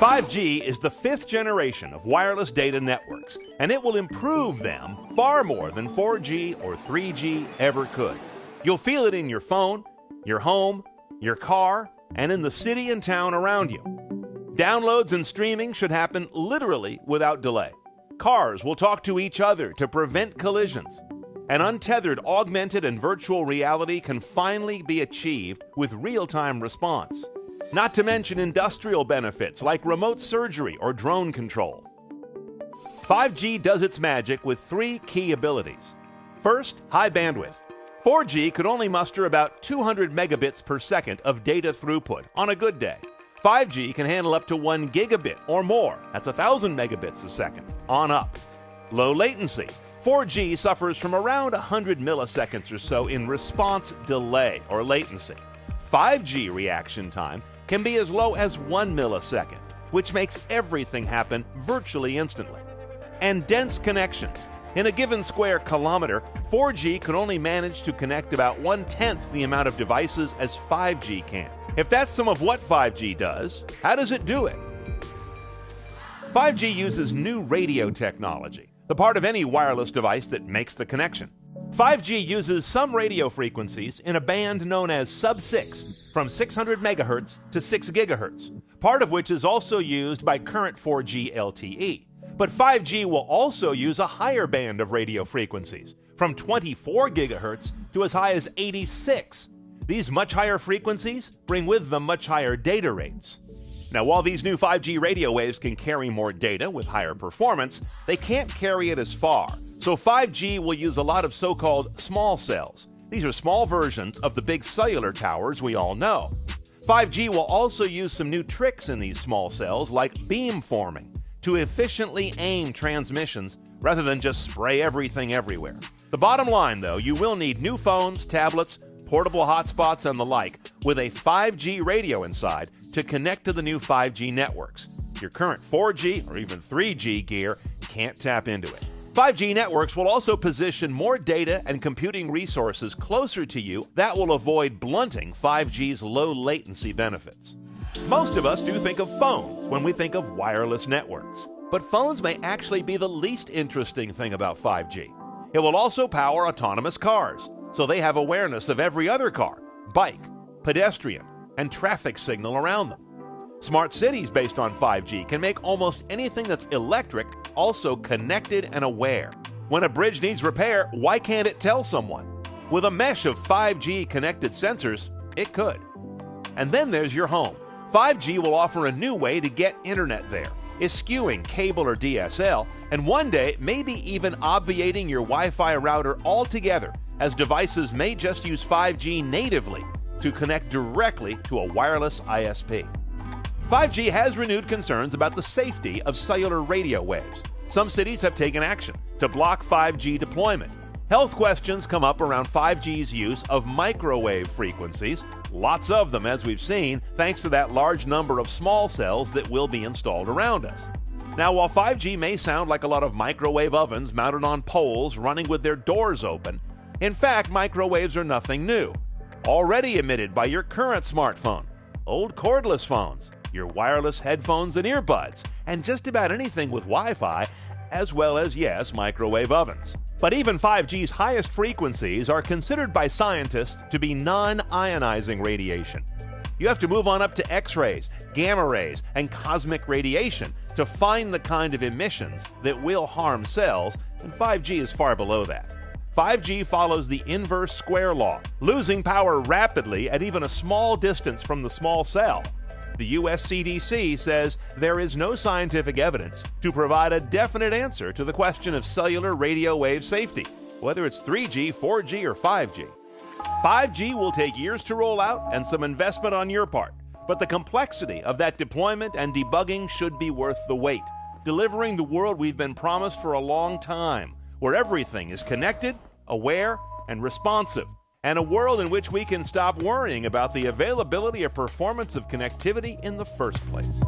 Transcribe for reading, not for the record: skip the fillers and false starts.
5G is the fifth generation of wireless data networks, and it will improve them far more than 4G or 3G ever could. You'll feel it in your phone, your home, your car, and in the city and town around you. Downloads and streaming should happen literally without delay. Cars will talk to each other to prevent collisions. An untethered augmented and virtual reality can finally be achieved with real-time response. Not to mention industrial benefits like remote surgery or drone control. 5G does its magic with three key abilities. First, high bandwidth. 4G could only muster about 200 megabits per second of data throughput on a good day. 5G can handle up to 1 gigabit or more, that's 1,000 megabits a second, on up. Low latency. 4G suffers from around 100 milliseconds or so in response delay or latency. 5G reaction time can be as low as 1 millisecond, which makes everything happen virtually instantly. And dense connections. In a given square kilometer, 4G can only manage to connect about 1/10 the amount of devices as 5G can. If that's some of what 5G does, how does it do it? 5G uses new radio technology, the part of any wireless device that makes the connection. 5G uses some radio frequencies in a band known as sub-6, from 600 megahertz to 6 gigahertz, part of which is also used by current 4G LTE. But 5G will also use a higher band of radio frequencies, from 24 gigahertz to as high as 86. These much higher frequencies bring with them much higher data rates. Now, while these new 5G radio waves can carry more data with higher performance, they can't carry it as far. So 5G will use a lot of so-called small cells. These are small versions of the big cellular towers we all know. 5G will also use some new tricks in these small cells, like beamforming, to efficiently aim transmissions rather than just spray everything everywhere. The bottom line, though, you will need new phones, tablets, portable hotspots, and the like with a 5G radio inside to connect to the new 5G networks. Your current 4G or even 3G gear can't tap into it. 5G networks will also position more data and computing resources closer to you that will avoid blunting 5G's low latency benefits. Most of us do think of phones when we think of wireless networks, but phones may actually be the least interesting thing about 5G. It will also power autonomous cars, so they have awareness of every other car, bike, pedestrian, and traffic signal around them. Smart cities based on 5G can make almost anything that's electric also connected and aware. When a bridge needs repair, why can't it tell someone? With a mesh of 5G connected sensors, it could. And then there's your home. 5G will offer a new way to get internet there, eschewing cable or DSL, and one day maybe even obviating your Wi-Fi router altogether, as devices may just use 5G natively to connect directly to a wireless ISP. 5G has renewed concerns about the safety of cellular radio waves. Some cities have taken action to block 5G deployment. Health questions come up around 5G's use of microwave frequencies, lots of them as we've seen, thanks to that large number of small cells that will be installed around us. Now, while 5G may sound like a lot of microwave ovens mounted on poles running with their doors open, in fact, microwaves are nothing new. Already emitted by your current smartphone, old cordless phones, your wireless headphones and earbuds, and just about anything with Wi-Fi, as well as, yes, microwave ovens. But even 5G's highest frequencies are considered by scientists to be non-ionizing radiation. You have to move on up to X-rays, gamma rays, and cosmic radiation to find the kind of emissions that will harm cells, and 5G is far below that. 5G follows the inverse square law, losing power rapidly at even a small distance from the small cell. The US CDC says there is no scientific evidence to provide a definite answer to the question of cellular radio wave safety, whether it's 3G, 4G, or 5G. 5G will take years to roll out and some investment on your part, but the complexity of that deployment and debugging should be worth the wait, delivering the world we've been promised for a long time, where everything is connected, aware, and responsive, and a world in which we can stop worrying about the availability or performance of connectivity in the first place.